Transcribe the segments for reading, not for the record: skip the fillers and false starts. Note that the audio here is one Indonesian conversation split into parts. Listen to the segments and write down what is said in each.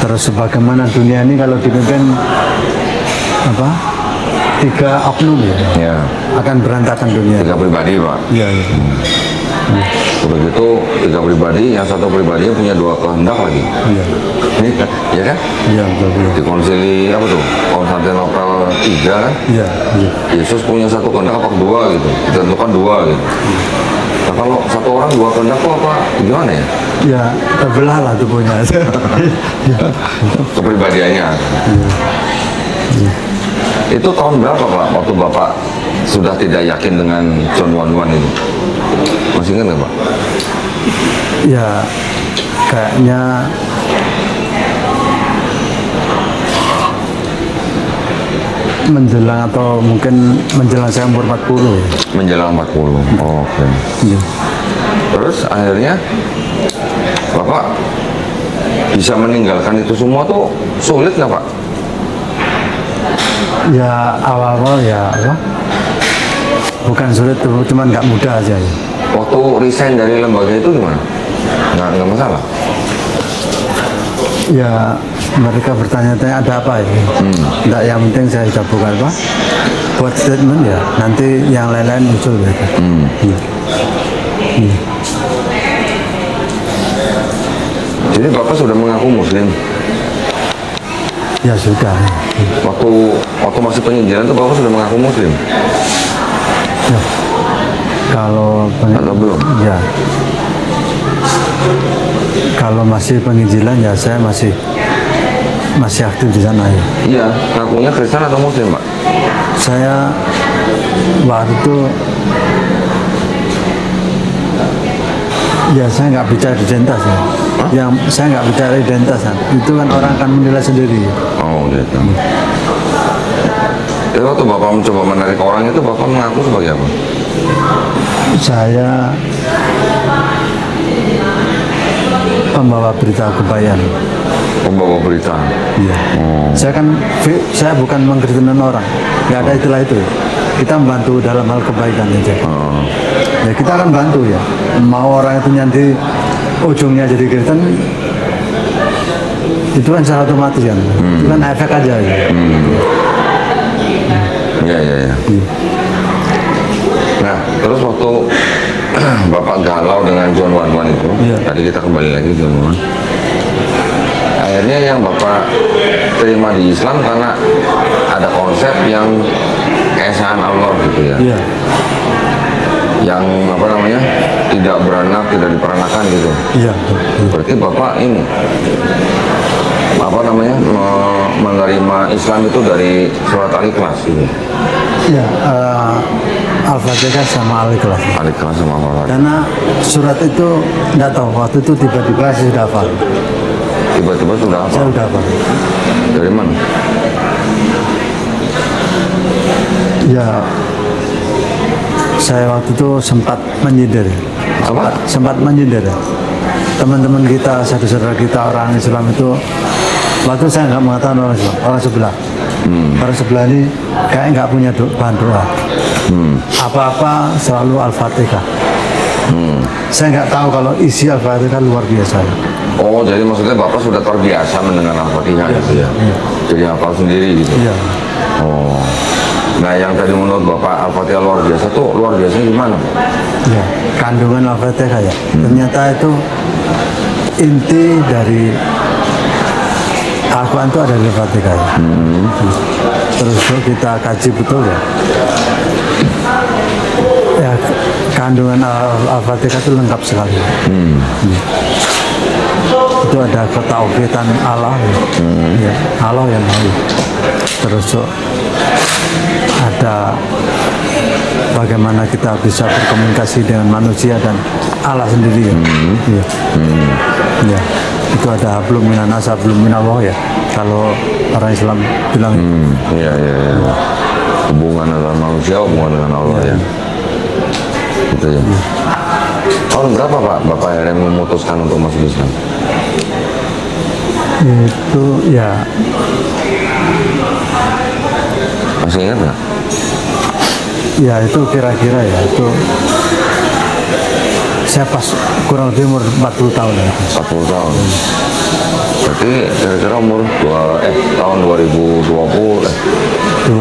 Terus sebagaimana dunia ini kalau dipimpin apa 3 oknum Ya. akan berantakan dunia. 3 pribadi, Pak. Iya, iya. Udah gitu 3 pribadi, yang satu pribadi punya 2 kehendak lagi. Iya. Ini kan, ya kan? Iya, betul. Di konsili apa tuh? Konstantinopel 3 kan? Iya, iya. Yesus punya 1 kehendak apa 2 gitu? Ditentukan 2 gitu. Nah, kalau 1 orang 2 kehendak tuh apa? Gimana ya? Ya, terbelah lah tubuhnya. Kepribadiannya. Itu tahun berapa, Pak? Waktu Bapak sudah tidak yakin dengan John Wan Wan ini? Masih ingat nggak, Pak? Ya, kayaknya menjelang atau mungkin menjelang saya umur 40. Menjelang 40. Oh, oke. Iya. Terus akhirnya Bapak bisa meninggalkan itu semua tuh sulit nggak, Pak? Ya awal-awal ya apa? Bukan sulit tuh, cuman nggak mudah aja ya. Waktu resign dari lembaga itu gimana? Nggak masalah? Ya mereka bertanya-tanya ada apa ya? Nggak, yang penting saya sudah bukan apa? Buat statement ya. Nanti yang lain-lain muncul gitu. Iya. Iya. Jadi Bapak sudah mengaku Muslim? Ya sudah. Waktu masih penginjilan itu Bapak sudah mengaku Muslim? Ya. Kalau Atau belum? Ya. Kalau masih penginjilan ya saya masih aktif di sana ya. Iya, ngakunya Kristen atau Muslim, Pak? Saya waktu itu ya saya nggak bicara identitas ya. Yang saya nggak bicara identitas ya. Itu kan orang akan menilai sendiri. Oh gitu. Jadi waktu Bapak mencoba menarik orang itu Bapak mengaku sebagai apa? Saya pembawa berita kebaikan. Pembawa berita. Iya. Saya bukan mengkritikkan orang. Nggak ada istilah itu. Kita membantu dalam hal kebaikan aja. Ya kita akan bantu ya. Mau orang itu nanti ujungnya jadi Kristen, itu kan secara otomatis kan. Itu kan efek aja. Ya. Iya. Nah, terus waktu Bapak galau dengan John Wan Wan itu, tadi kita kembali lagi ke John Wan. Akhirnya yang Bapak terima di Islam karena ada konsep yang keesaan Allah gitu ya. Iya. Yang apa namanya? Tidak beranak, tidak diperanakan gitu. Iya. Berarti Bapak ini apa namanya? Menerima Islam itu dari surat Al-Ikhlas gitu. Iya, Al-Fatihah sama Al-Ikhlas. Al-Ikhlas sama Al-Fatihah. Karena surat itu nggak tahu waktu itu tiba-tiba saya sudah hafal. Tiba-tiba sudah apa? Saya sudah hafal. Dari mana? Ya, saya waktu itu sempat menyindir. Apa? Sempat menyindir. Teman-teman kita, saudara-saudara kita orang Islam itu, waktu saya nggak mengatakan orang Islam, orang sebelah. Orang sebelah ini kayak nggak punya bahan doa. Apa-apa selalu Al-Fatihah. Saya nggak tahu kalau isi Al-Fatihah luar biasa. Oh, jadi maksudnya Bapak sudah terbiasa mendengar Al-Fatihah gitu ya? Jadi hafal sendiri gitu? Iya. Oh. Nah, yang tadi menurut Bapak Al-Fatihah luar biasa tuh luar biasanya gimana? Ya, kandungan Al-Fatihah ya. Ternyata itu inti dari Al-Quran itu ada di Al-Fatihah. Ya. Terus kita kaji betul ya. Ya, kandungan Al-Fatihah itu lengkap sekali. Itu ada ketauhidan Allah. Ya, Allah yang baik. Terus ada bagaimana kita bisa berkomunikasi dengan manusia dan Allah sendiri ya. Ya. Itu ada belum minanas belum minallah ya. Kalau orang Islam bilang. Iya. Hubungan antara manusia, hubungan dengan Allah ya. Gitu ya. Tahun berapa Pak Bapak akhirnya memutuskan untuk masuk Islam? Itu ya. Masih ingat nggak? Ya itu kira-kira ya itu saya pas kurang lebih umur 40 tahun ya. 40 tahun. Berarti berarti kira-kira umur tahun 2020 2000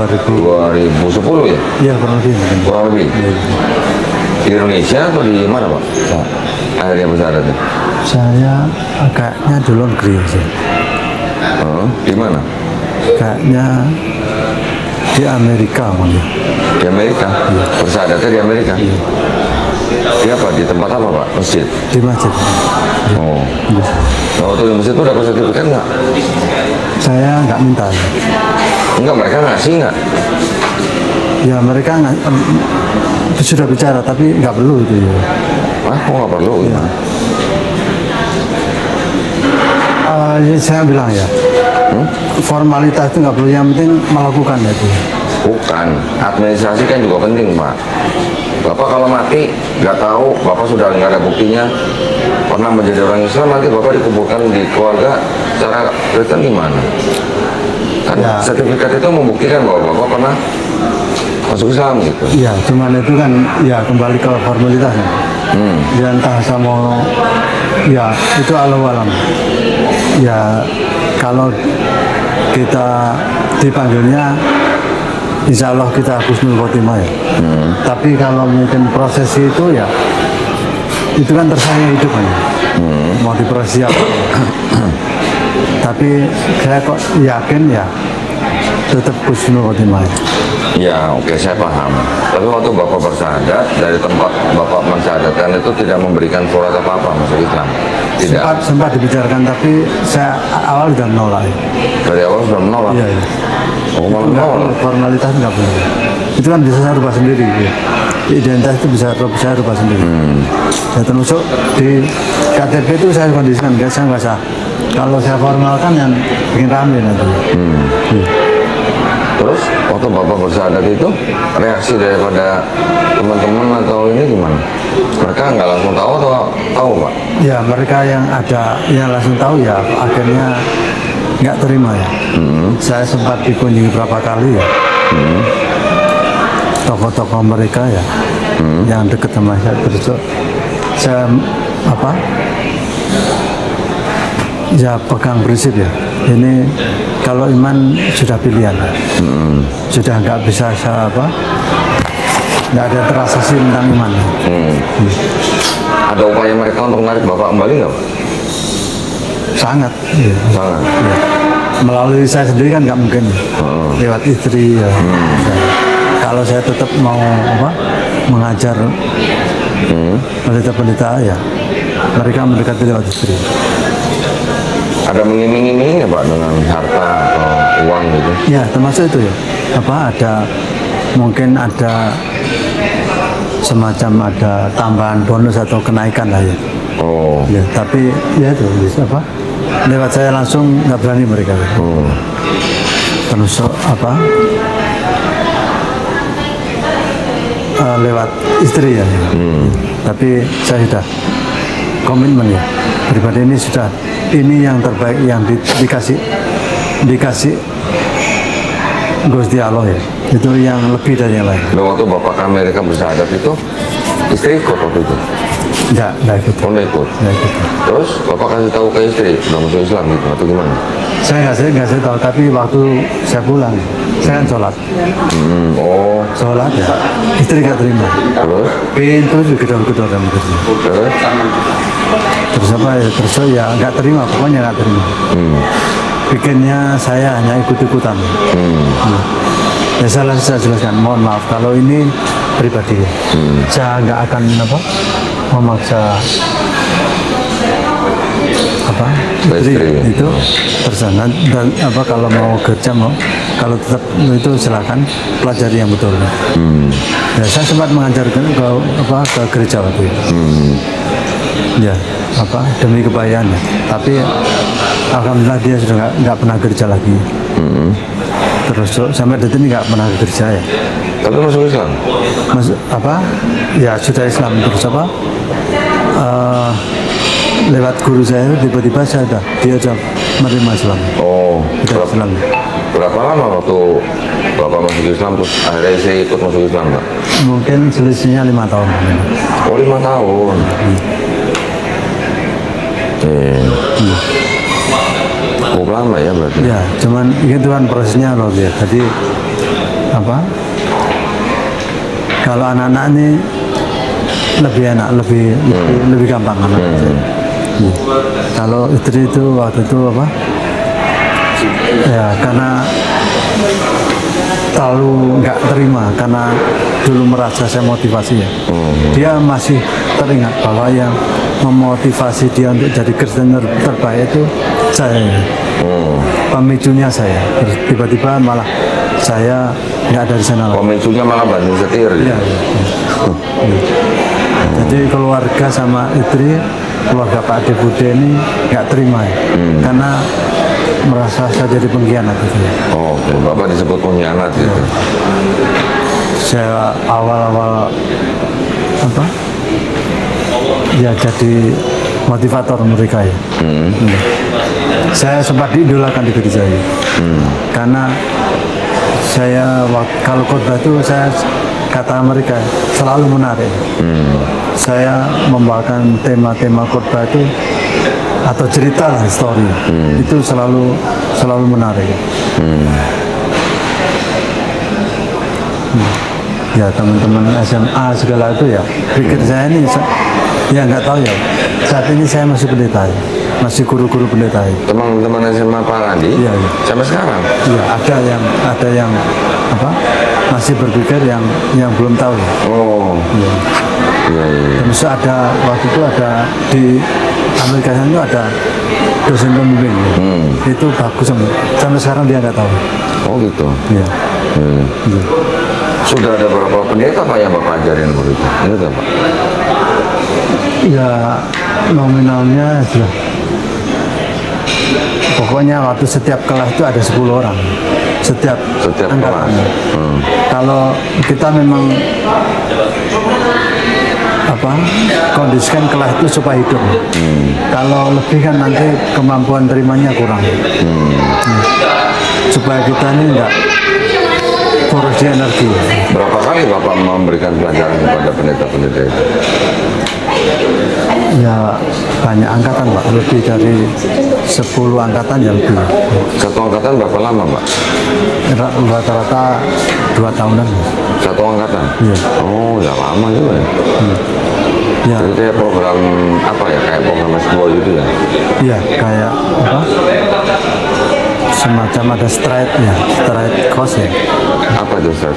2010 ya? ya kurang lebih mungkin. Kurang lebih. Ya. Di Indonesia atau di mana Pak? Akhirnya bersahadat ya? Saya agaknya di luar negeri sih. Di mana? Kayaknya di Amerika mungkin. Di Amerika? Bersahadatnya di Amerika? Di apa? Di tempat apa Pak? Masjid? Di masjid. Oh. Nah, waktu di masjid itu dapat sertifikat nggak? Saya nggak minta. Enggak, mereka ngasih nggak? Ya mereka nggak sudah bicara tapi nggak perlu itu ya. Kok nggak perlu? Gimana? Saya bilang ya, formalitas itu nggak perlu, yang penting melakukan itu. Bukan, administrasi kan juga penting Pak. Bapak kalau mati nggak tahu, Bapak sudah nggak ada buktinya pernah menjadi orang Islam, nanti Bapak dikuburkan di keluarga secara Kristen gimana? Kan Ya. sertifikat itu membuktikan bahwa Bapak pernah masuk Islam gitu. Ya, cuman itu kan ya kembali ke formalitasnya. Ya entah saya mau, ya itu alam. Ya kalau kita dipanggilnya, insya Allah kita husnul khotimah ya. Tapi kalau mungkin proses itu ya, itu kan terserah hidup kan. Mau diproses apa. Tapi saya kok yakin ya, tetap husnul khotimah. Ya oke, saya paham. Tapi waktu Bapak bersyahadat, dari tempat Bapak mensyahadatkan itu tidak memberikan surat apa-apa masuk Islam? Tidak? Sempat dibicarakan tapi saya awal sudah menolak. Dari awal sudah menolak? Iya, iya. Oh, malah Nggak, menolak? formalitas nggak boleh. Itu kan bisa saya rubah sendiri. Ya. Identitas itu bisa saya rubah sendiri. Ya termasuk di KTP itu saya kondisikan, saya nggak sah. Kalau saya formalkan yang bikin rame nanti. Terus waktu Bapak bersyahadat itu reaksi daripada teman-teman atau ini gimana? Mereka nggak langsung tahu atau tahu Pak? Ya mereka yang ada yang langsung tahu ya akhirnya nggak terima ya. Saya sempat dikunjungi berapa kali ya. Tokoh-tokoh mereka ya yang dekat sama saya, terus saya ya pegang prinsip ya, ini kalau iman sudah pilihan, sudah nggak bisa saya nggak ada transaksi tentang iman. Ada upaya mereka untuk menarik Bapak kembali nggak Pak? Sangat ya. Sangat. Ya. Melalui saya sendiri kan nggak mungkin lewat istri ya. Kalau saya tetap mau mengajar pendeta-pendeta ya, mereka mendekati lewat istri. Ada mengiming-imingi Pak dengan harta atau uang gitu? Ya termasuk itu ya. Ada mungkin ada semacam ada tambahan bonus atau kenaikan lah ya. Oh. Ya tapi ya itu lewat saya langsung nggak berani mereka. Terus lewat istri ya. Tapi saya sudah komitmen ya, pribadi ini yang terbaik yang dikasih Gusti Allah ya, itu yang lebih dari yang lain. Dan waktu Bapak ke Amerika bersyahadat itu istri ikut waktu itu? Nggak ikut. Oh, nggak ikut. Terus Bapak kasih tahu ke istri udah masuk Islam gitu atau gimana? Saya nggak tahu, tapi waktu saya pulang saya kan sholat. Sholat ya, istri nggak terima. Terus? Pintu digedor-gedor sama istri. Terus terus ya nggak terima, pokoknya nggak terima. Bikinnya saya hanya ikut-ikutan. Ya saya jelaskan, mohon maaf kalau ini pribadi. Saya nggak akan memaksa istri itu terserah, dan kalau mau kerja kalau tetap itu silakan pelajari yang betul. Ya saya sempat mengajarkan ke gereja waktu itu. Ya demi kebahagiaannya, tapi alhamdulillah dia sudah nggak pernah kerja lagi. Terus sampai detik ini nggak pernah kerja ya. Tapi masuk Islam? Ya sudah Islam. Terus lewat guru saya tiba-tiba dia sudah menerima Islam. Oh, Islam. Berapa lama waktu Bapak masuk Islam terus akhirnya saya ikut masuk Islam Pak? Mungkin selisihnya 5 tahun. Oh 5 tahun. lama ya berarti. Ya, cuman itu kan prosesnya loh ya. Jadi apa? Kalau anak-anak ini lebih enak, lebih gampang anak. Ya. Kalau istri itu waktu itu apa? Ya karena terlalu nggak terima karena dulu merasa saya motivasi ya. Dia masih teringat bahwa yang memotivasi dia untuk jadi Kristen terbaik itu saya. Pemicunya saya. Terus tiba-tiba malah saya nggak ada di sana lagi. Pemicunya malah banting setir. Iya, iya. Jadi keluarga sama istri, keluarga Pak Ade Bude ini nggak terima ya. Karena merasa saya jadi pengkhianat gitu ya. Oh, oke. Bapak disebut pengkhianat gitu. Saya awal-awal apa? Ya jadi motivator mereka ya. Saya sempat diidolakan di gereja ya. Karena saya kalau khotbah itu saya kata mereka selalu menarik. Saya membawakan tema-tema khotbah itu atau cerita lah story itu selalu menarik. Ya teman-teman SMA segala itu ya pikir saya ini ya nggak tahu ya saat ini saya masih pendeta ya. Masih guru-guru pendeta ya. Teman-teman SMA Pak Randi Iya, iya. sampai sekarang. Iya ada yang apa masih berpikir yang belum tahu ya. Oh Iya. iya iya. Terus ada waktu itu ada di Amerika sana itu ada dosen pembimbing ya. Itu bagus sampai sekarang dia nggak tahu. Oh gitu. Iya. Iya. Iya. Sudah ada berapa pendeta Pak yang Bapak ajarin waktu itu? Ini nggak Pak? Ya nominalnya sudah. Pokoknya waktu setiap kelas itu ada 10 orang. Setiap angkatan. kelas. Kalau kita memang apa kondisikan kelas itu supaya hidup. Kalau lebih kan nanti kemampuan terimanya kurang. Supaya kita ini enggak boros di energi. Berapa kali Bapak memberikan pelajaran kepada pendeta-pendeta itu? Ya banyak angkatan Pak, lebih dari 10 angkatan ya lebih. Satu angkatan berapa lama Pak? Rata-rata 2 tahunan. Satu angkatan? Iya. Oh ya lama juga ya. Ya, Jadi kayak program apa ya? Kayak program S2 gitu ya? iya kayak apa? Semacam ada straight ya, straight course ya. Apa itu Ustaz?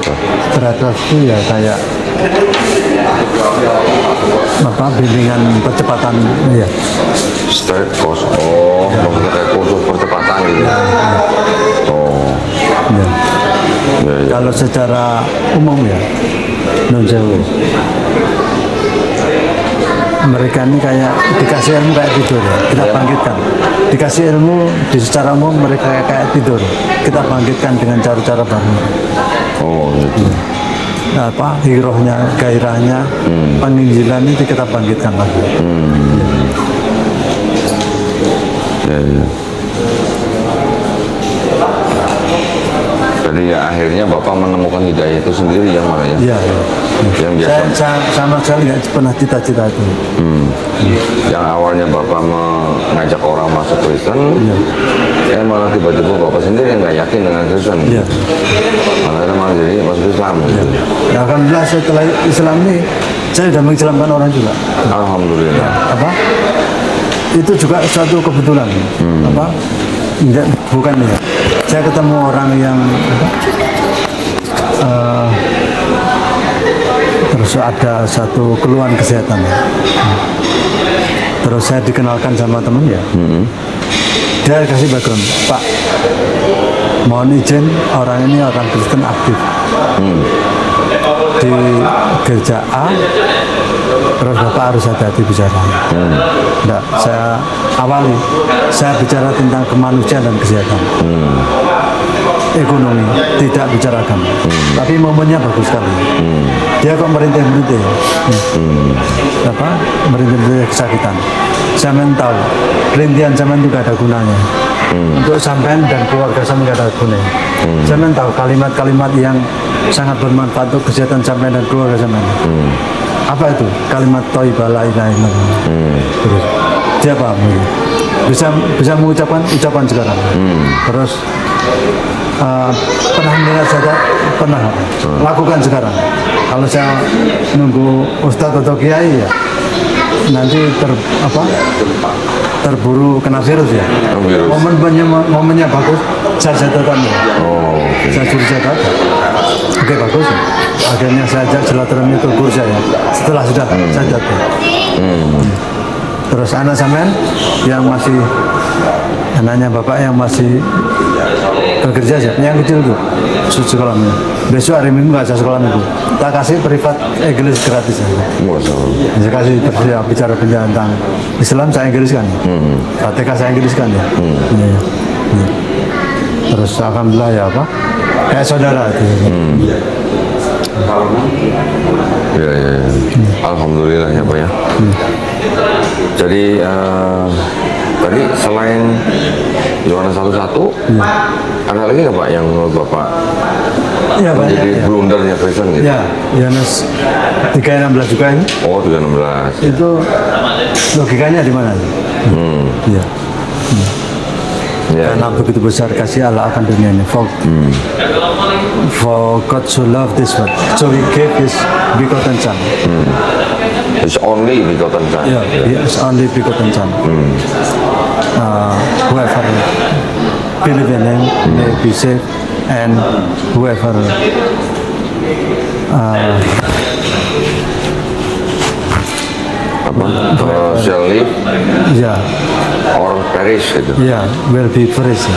Straight course itu ya kayak apa bimbingan percepatan ya. Straight course. Oh, maksudnya kayak kursus percepatan gitu. Oh, Ya. ya, ya. Kalau secara umum ya non Jawa mereka ini kayak dikasih ilmu kayak tidur ya. Kita bangkitkan dikasih ilmu secara umum mereka kayak tidur kita bangkitkan dengan cara-cara baru. Oh, gitu. Apa hirohnya gairahnya penginjilan itu kita bangkitkan lagi. Ya, ya. Jadi ya akhirnya Bapak menemukan hidayah itu sendiri yang mana ya? Iya, iya. Yang biasa. Saya sama sekali nggak pernah cita-cita itu. Yang awalnya Bapak mengajak orang masuk Kristen, ya malah tiba-tiba Bapak sendiri yang nggak yakin dengan Kristen. Iya. Malah malah jadi masuk Islam. Gitu. Ya alhamdulillah setelah Islam ini saya sudah mengislamkan orang juga. Alhamdulillah. Apa? Itu juga suatu kebetulan. Apa? Enggak, bukan ya. Saya ketemu orang yang apa? Terus ada satu keluhan kesehatan. Terus saya dikenalkan sama temen ya. Dia kasih background, Pak, mohon izin orang ini orang Kristen aktif di gereja A, terus Bapak harus hati-hati bicara. Enggak, saya awali, saya bicara tentang kemanusiaan dan kesehatan. Ekonomi, tidak bicara agama. Tapi momennya bagus sekali. Dia kok merintih-merintih. Apa? Merintih-merintih kesakitan. Sampean tahu, perintihan sampean juga ada gunanya. Untuk sampean dan keluarga sampean juga ada gunanya. Sampean tahu kalimat-kalimat yang sangat bermanfaat untuk kesehatan sampean dan keluarga sampean. Apa itu? Kalimat thayyibah la ilaha illallah. Terus dia paham. bisa mengucapkan ucapan sekarang. Terus pernah mendengar saja, pernah lakukan sekarang. Kalau saya nunggu ustadz atau kiai ya nanti terburu kena virus ya. Virus. Momennya bagus, saya datang ya. Saya suruh saya datang. Oke bagus ya. Akhirnya saya ajak silaturahmi ke guru saya. Setelah sudah saya datang. Terus anak sampean yang masih anaknya bapak yang masih bekerja sih, yang kecil tuh sekolahnya. Besok hari Minggu nggak ada sekolah minggu. Tak kasih privat Inggris gratis ya. Saya kasih bicara tentang Islam saya Inggris kan. KTK saya Inggris kan ya. Ya. Terus alhamdulillah ya apa? Kayak saudara itu. Ya. Alhamdulillah ya Pak ya. Jadi tadi selain Yohanes 1:1 ada lagi nggak Pak yang menurut Bapak Ya, menjadi banyak, ya. blundernya Kristen gitu? Ya, Yohanes 3:16 juga ini. Oh 3:16. Itu logikanya di mana? Ya. Ya. Karena begitu besar kasih Allah akan dunia ini. For God so loved this world, so He gave His begotten Son. It's only begotten Son. Yeah, He is only begotten Son. Whoever believe in Him may be saved, and whoever shall live yeah, or perish gitu. yeah, will be perished.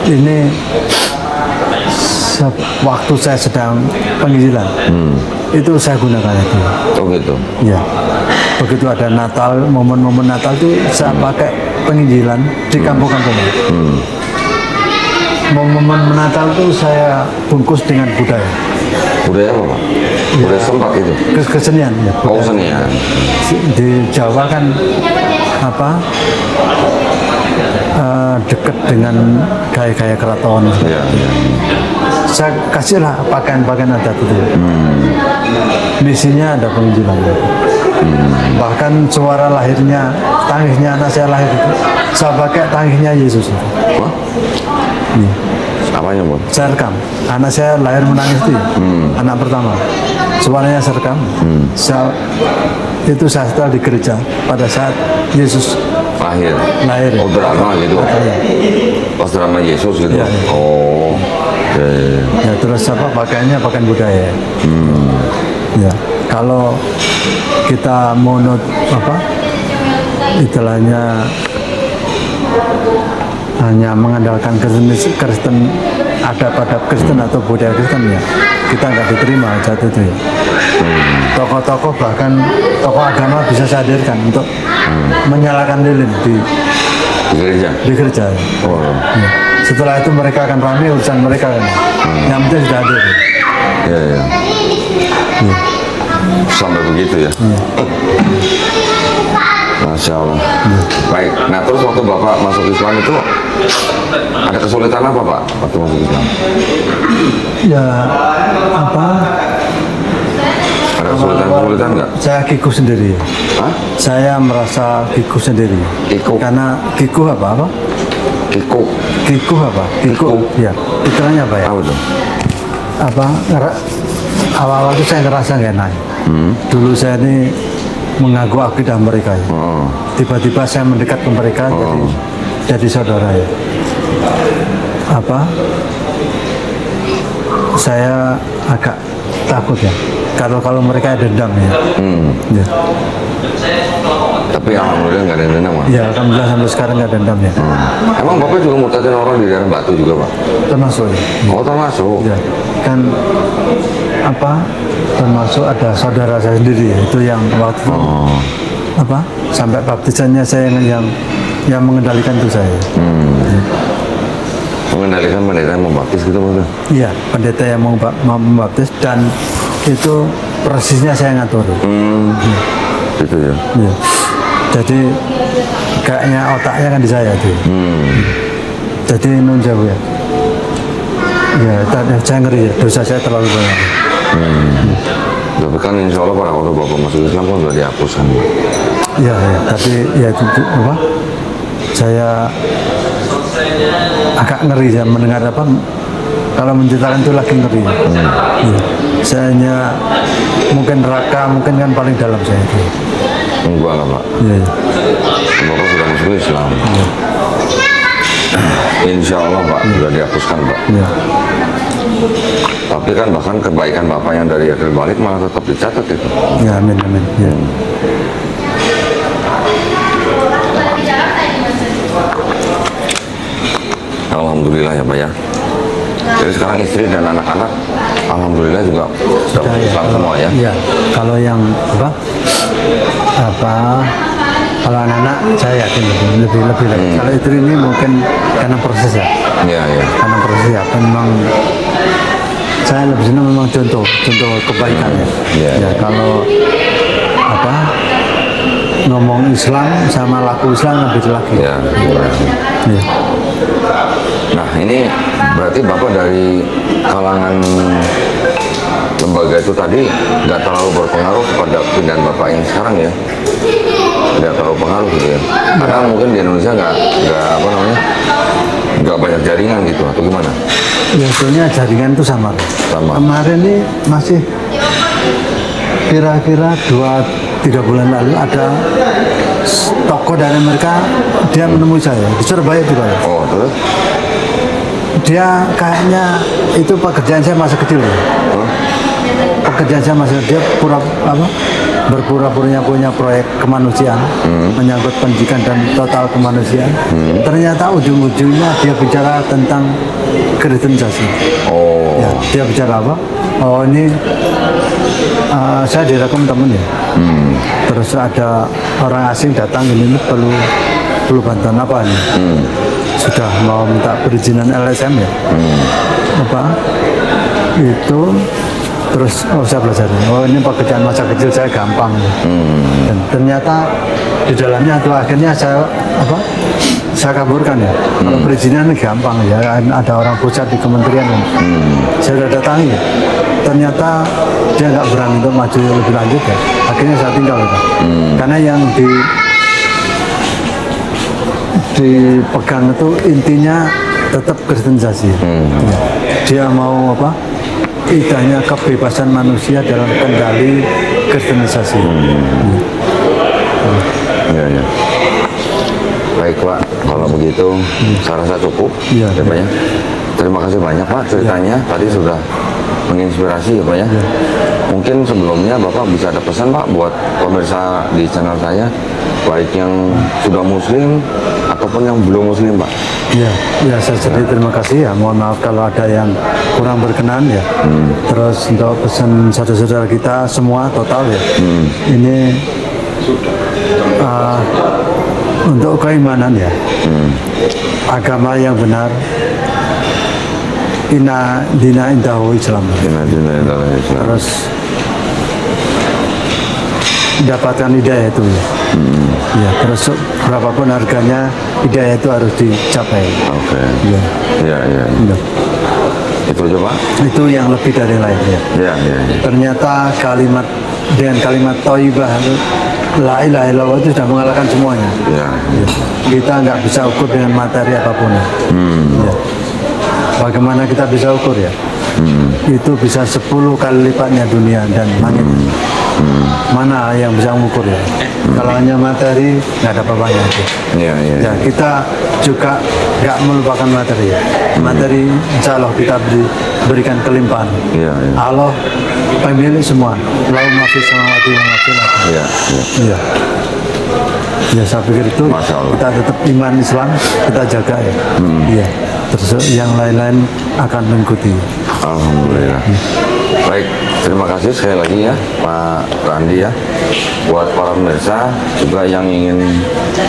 Ini waktu saya sedang penginjilan, itu saya gunakan itu. Oh gitu. Ya, begitu ada Natal, momen-momen Natal itu saya pakai penginjilan di kampung-kampung. Momen Natal itu saya bungkus dengan budaya. Budaya apa Pak? Budaya sempat itu. Kesenian. Ya, Oh budaya. senian. Di Jawa kan dekat dengan gaya-gaya keraton. Ya. Saya kasihlah pakaian-pakaian adat itu. Misinya ada penginjilan. Bahkan suara lahirnya, tangisnya anak saya lahir itu, saya pakai tangisnya Yesus itu. Wah, Iya. apanya Bu? Saya rekam. Anak saya lahir menangis itu, anak pertama. Suaranya saya rekam. Itu saya setel di gereja pada saat Yesus Lahir. lahir. Oh drama gitu. Iya. Pas drama Yesus gitu. Iya, iya. Oh. Ya terus pakaiannya pakaian budaya. Ya, kalau kita monot istilahnya hanya mengandalkan Kristen adab-adab Kristen atau budaya Kristen ya kita nggak diterima saat itu ya. Tokoh-tokoh bahkan tokoh agama bisa saya hadirkan untuk menyalakan lilin di gereja. ya. Oh. Ya. Setelah itu mereka akan ramai urusan mereka kan. Yang penting sudah hadir. Ya. Sampai begitu ya. Masya Allah. Baik. Nah terus waktu Bapak masuk Islam itu ada kesulitan apa Pak waktu masuk Islam? Ya Ada kesulitan nggak? saya kikuh sendiri. Hah? Saya merasa kikuh sendiri. Kikuh? Karena kikuh apa? Kikuh. Kikuh apa? Kikuh. Ya. Istilahnya apa ya? Apa tuh? Awal-awal itu saya ngerasa nggak enak. Dulu saya ini mengaku akidah mereka ya. Tiba-tiba saya mendekat ke mereka jadi saudara ya. Saya agak takut ya. Kalau mereka ada dendam ya. Ya. Tapi alhamdulillah nggak ada yang dendam Pak. Ya, alhamdulillah sampai sekarang nggak ada dendam ya. Emang Bapak juga murtadin orang di daerah Batu juga Pak? Termasuk ya. Oh termasuk. Ya. Kan termasuk ada saudara saya sendiri ya, itu yang waktu sampai baptisannya saya yang mengendalikan itu saya. Mengendalikan pendeta yang membaptis gitu Pak? Iya, pendeta yang mau membaptis dan itu persisnya saya ngatur. Gitu ya. Ya. Jadi kayaknya otaknya kan di saya tuh. Jadi nun jauh ya. Ya, saya ngeri ya, dosa saya terlalu banyak. Tapi kan insya Allah pada waktu Bapak masuk Islam kan sudah dihapuskan. Ya, ya, tapi ya itu apa? Saya agak ngeri ya mendengar apa kalau menceritakan itu lagi ngeri. Ya. Saya hanya mungkin neraka mungkin kan paling dalam saya itu. Enggak lah Pak. Ya, ya. Bapak sudah masuk Islam. Ya. Insya Allah Pak sudah dihapuskan Pak. Ya. Tapi kan bahkan kebaikan Bapak yang dari akhir balik malah tetap dicatat itu. Ya, amin, amin. Ya. Alhamdulillah ya Pak ya. Jadi sekarang istri dan anak-anak Alhamdulillah juga sudah masuk Islam semua ya. Iya, kalau yang kalau anak-anak saya yakin lebih lagi. Kalau istri ini mungkin karena proses ya. Iya, iya. Karena proses ya, memang saya lebih senang memang contoh kebaikan ya. Iya. Ya, kalau ngomong Islam sama laku Islam lebih lagi. Ya, Ya. nah ini berarti Bapak dari kalangan lembaga itu tadi nggak terlalu berpengaruh kepada pindahan Bapak yang sekarang ya? Nggak terlalu pengaruh gitu ya? Karena mungkin di Indonesia nggak banyak jaringan gitu atau gimana? Ya sebetulnya jaringan itu sama. Sama. Kemarin ini masih kira-kira 2-3 bulan lalu ada toko dari Amerika, dia menemui saya di Surabaya juga ya. Oh terus? Dia kayaknya itu pekerjaan saya masa kecil ya. Pekerjaan saya masa dia berpura-pura punya proyek kemanusiaan menyangkut pendidikan dan total kemanusiaan. Ternyata ujung-ujungnya dia bicara tentang kristenisasi. Oh. Ya, dia bicara apa? Oh ini saya direkam temen ya. Terus ada orang asing datang ini perlu bantuan apa nih? Sudah mau minta perizinan LSM ya. Itu terus saya belajar. Oh ini pekerjaan masa kecil saya gampang. Dan ternyata di dalamnya itu akhirnya saya kabulkan ya. Kalau perizinan gampang ya, ada orang pusat di kementerian kan. Saya sudah datangi ya. Ternyata dia nggak berani untuk maju lebih lanjut ya. Akhirnya saya tinggal ya. Karena yang dipegang itu intinya tetap kristenisasi. Ya. Dia mau idahnya kebebasan manusia dalam kendali kristenisasi. Ya, ya. Baik Pak, kalau begitu saya rasa cukup Ya, ya Pak ya. Terima kasih banyak Pak ceritanya tadi sudah menginspirasi ya Pak ya. Mungkin sebelumnya Bapak bisa ada pesan Pak buat pemirsa di channel saya, baik yang sudah muslim ataupun yang belum muslim Pak. Ya saya sendiri terima kasih ya. Mohon maaf kalau ada yang kurang berkenan ya. Terus untuk pesan saudara-saudara kita semua total ya. Ini untuk keimanan ya. Agama yang benar. Inna dina indahu Islam. Terus dapatkan hidayah itu ya. Ya, terus berapapun harganya hidayah itu harus dicapai. Oke. Ya. Ya, ya. Ya. Itu aja Pak. Itu yang lebih dari lain ya. Ya, ya, ya. Ternyata dengan kalimat thayyibah la ilaha illallah itu sudah mengalahkan semuanya. Ya. Ya. Kita nggak bisa ukur dengan materi apapun. Ya. Bagaimana kita bisa ukur ya? Itu bisa 10 kali lipatnya dunia dan langit. Mana yang bisa mengukur ya? Kalau hanya materi nggak ada apa-apanya itu. Ya, ya. Ya kita juga nggak melupakan materi ya. Materi insya Allah kita berikan kelimpahan. Ya, ya. Allah pemilik semua. Lau mafis samawati wa mafil ardi. Ya, ya. Iya. Ya saya pikir itu Masya Allah. kita tetap iman Islam kita jaga ya. Iya. Terus yang lain-lain akan mengikuti. Alhamdulillah. Baik, terima kasih sekali lagi ya Pak Randi ya. Buat para pemirsa juga yang ingin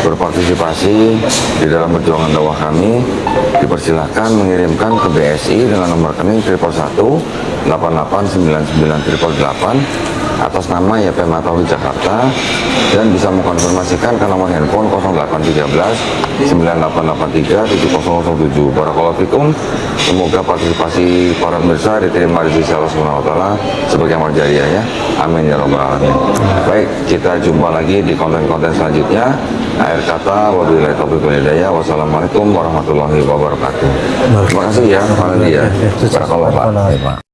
berpartisipasi di dalam perjuangan dakwah kami, dipersilahkan mengirimkan ke BSI dengan nomor rekening 111 8899 888 atas nama YP Matawi Jakarta, dan bisa mengkonfirmasikan ke nomor handphone 0813 9883 7007. Barakallahu fikum. Semoga partisipasi para pemirsa diterima di sisi Allah Subhanahu wa taala sebagai amal jariah ya. Amin ya rabbal alamin. Baik, kita jumpa lagi di konten-konten selanjutnya. Akhir kata, wabillahi taufiq wal hidayah. Wassalamualaikum warahmatullahi wabarakatuh. Terima kasih ya, Pak Andi ya. Barakallahu, Pak.